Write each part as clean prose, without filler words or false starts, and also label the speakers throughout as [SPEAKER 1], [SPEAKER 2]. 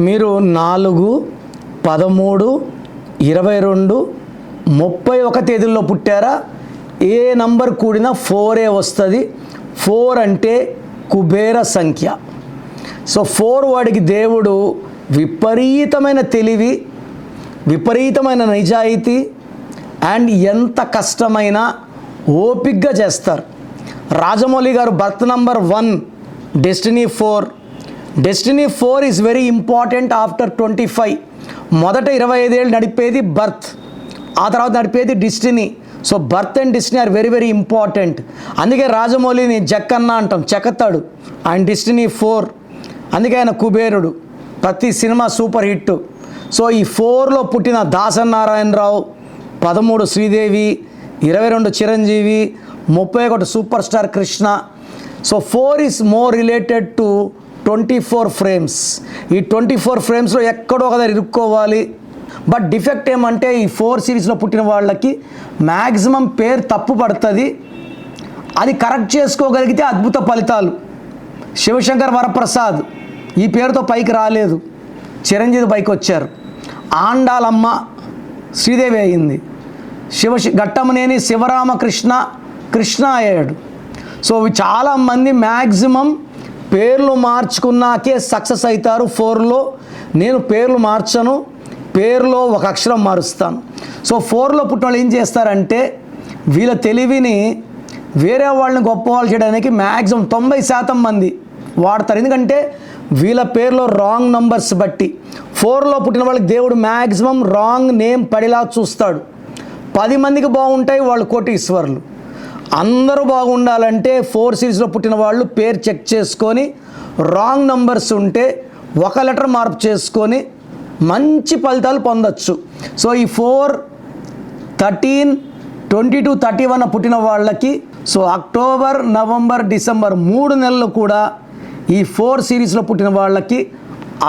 [SPEAKER 1] మీరు 4, 13, 22, 31 తేదీల్లో పుట్టారా? ఏ నంబర్ కూడినా 4 వస్తుంది. 4 అంటే కుబేర సంఖ్య. సో 4 వాడికి దేవుడు విపరీతమైన తెలివి, విపరీతమైన నిజాయితీ అండ్ ఎంత కష్టమైనా ఓపిగ్గా చేస్తారు. రాజమౌళి గారు birth number 1 destiny 4. Destiny 4 is very important after 25. మొదట 25 ఏళ్ళు నడిపేది బర్త్, ఆ తర్వాత నడిపేది destiny. So birth and destiny are very very important. అందుకే రాజమౌళిని జక్కన్న అంటాం, చెక్కతాడు. ఆయన డెస్టినీ 4, అందుకే ఆయన కుబేరుడు. ప్రతి సినిమా సూపర్ హిట్. సో ఈ 4లో పుట్టిన Dasa Narayana Rao, 13 Sridevi, 22 Chiranjeevi, 31 super star Krishna. So 4 is more related to 24 frames. ఈ 24 ఫ్రేమ్స్లో ఎక్కడో ఒక దగ్గర ఇరుక్కోవాలి. బట్ డిఫెక్ట్ ఏమంటే ఈ 4 సిరీస్లో పుట్టిన వాళ్ళకి మ్యాక్సిమం పేరు తప్పు పడుతుంది. అది కరెక్ట్ చేసుకోగలిగితే అద్భుత ఫలితాలు. శివశంకర్ వరప్రసాద్ ఈ పేరుతో పైకి రాలేదు, చిరంజీవి పైకి వచ్చారు. ఆండాలమ్మ శ్రీదేవి అయింది. ఘట్టమనేని శివరామకృష్ణ కృష్ణ అయ్యాడు. సో చాలామంది మ్యాక్సిమం పేర్లు మార్చుకున్నాకే సక్సెస్ అవుతారు. 4లో నేను పేర్లు మార్చను, పేరులో ఒక అక్షరం మారుస్తాను. సో 4లో పుట్టిన వాళ్ళు ఏం చేస్తారంటే వీళ్ళ తెలివిని వేరే వాళ్ళని గొప్పవాళ్ళు చేయడానికి మ్యాక్సిమం 90% మంది వాడతారు. ఎందుకంటే వీళ్ళ పేరులో రాంగ్ నంబర్స్ బట్టి 4లో పుట్టిన వాళ్ళకి దేవుడు మ్యాక్సిమం రాంగ్ నేమ్ పడేలా చూస్తాడు. 10 మందికి బాగుంటాయి, వాళ్ళు కోటీశ్వరులు. అందరూ బాగుండాలంటే 4 సిరీస్లో పుట్టిన వాళ్ళు పేరు చెక్ చేసుకొని రాంగ్ నంబర్స్ ఉంటే ఒక లెటర్ మార్పు చేసుకొని మంచి ఫలితాలు పొందొచ్చు. సో ఈ 4, 13, 22, 31 పుట్టిన వాళ్ళకి సో అక్టోబర్, నవంబర్, డిసెంబర్ 3 నెలలు కూడా ఈ 4 సిరీస్లో పుట్టిన వాళ్ళకి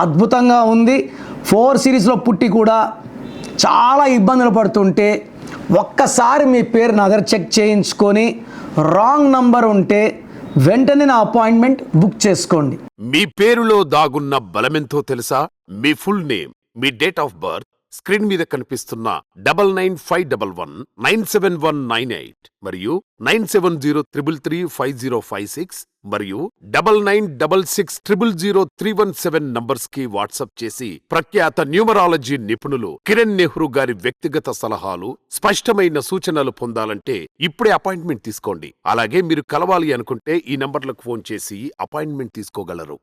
[SPEAKER 1] అద్భుతంగా ఉంది. 4 సిరీస్లో పుట్టి కూడా చాలా ఇబ్బందులు పడుతుంటే ఒక్కసారి మీ పేరు నా దగ్గర చెక్ చేయించుకొని రాంగ్ నంబర్ ఉంటే వెంటనే నా అపాయింట్మెంట్ బుక్ చేసుకోండి.
[SPEAKER 2] మీ పేరులో దాగున్న బలమెంతో తెలుసా? మీ ఫుల్ నేమ్, మీ డేట్ ఆఫ్ బర్త్, స్క్రీన్ మీద కనిపిస్తున్న 9951197198 మరియు 9703335056 మరియు 9966000317 నంబర్స్ కి వాట్సాప్ చేసి ప్రఖ్యాత న్యూమరాలజీ నిపుణులు కిరణ్ నెహ్రూ గారి వ్యక్తిగత సలహాలు, స్పష్టమైన సూచనలు పొందాలంటే ఇప్పుడే అపాయింట్మెంట్ తీసుకోండి. అలాగే మీరు కలవాలి అనుకుంటే ఈ నంబర్లకు ఫోన్ చేసి అపాయింట్మెంట్ తీసుకోగలరు.